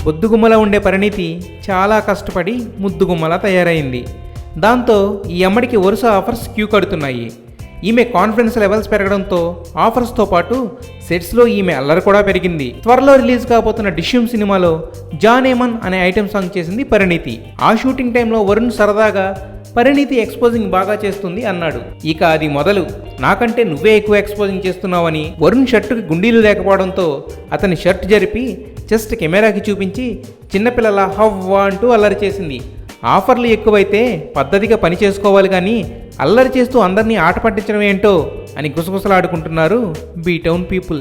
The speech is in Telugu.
బొద్దుగుమ్మలా ఉండే పరిణీతి చాలా కష్టపడి ముద్దుగుమ్మలా తయారైంది. దాంతో ఈ అమ్మడికి వరుస ఆఫర్స్ క్యూ కడుతున్నాయి. ఈమె కాన్ఫిడెన్స్ లెవెల్స్ పెరగడంతో ఆఫర్స్తో పాటు సెట్స్లో ఈమె అల్లరి కూడా పెరిగింది. త్వరలో రిలీజ్ కాబోతున్న డిష్యూమ్ సినిమాలో జాన్ ఏమన్ అనే ఐటెం సాంగ్ చేసింది పరిణీతి. ఆ షూటింగ్ టైంలో వరుణ్ సరదాగా పరిణీతి ఎక్స్పోజింగ్ బాగా చేస్తుంది అన్నాడు. ఇక అది మొదలు నాకంటే నువ్వే ఎక్కువ ఎక్స్పోజింగ్ చేస్తున్నావని వరుణ్ షర్టుకి గుండీలు లేకపోవడంతో అతని షర్ట్ జరిపి జస్ట్ కెమెరాకి చూపించి చిన్నపిల్లల హవ్వా అంటూ అల్లరి చేసింది. ఆఫర్లు ఎక్కువైతే పద్ధతిగా పని చేసుకోవాలి కానీ అల్లరి చేస్తూ అందరినీ ఆట పట్టించడం ఏంటో అని గుసగుసలాడుకుంటున్నారు బీ టౌన్ పీపుల్.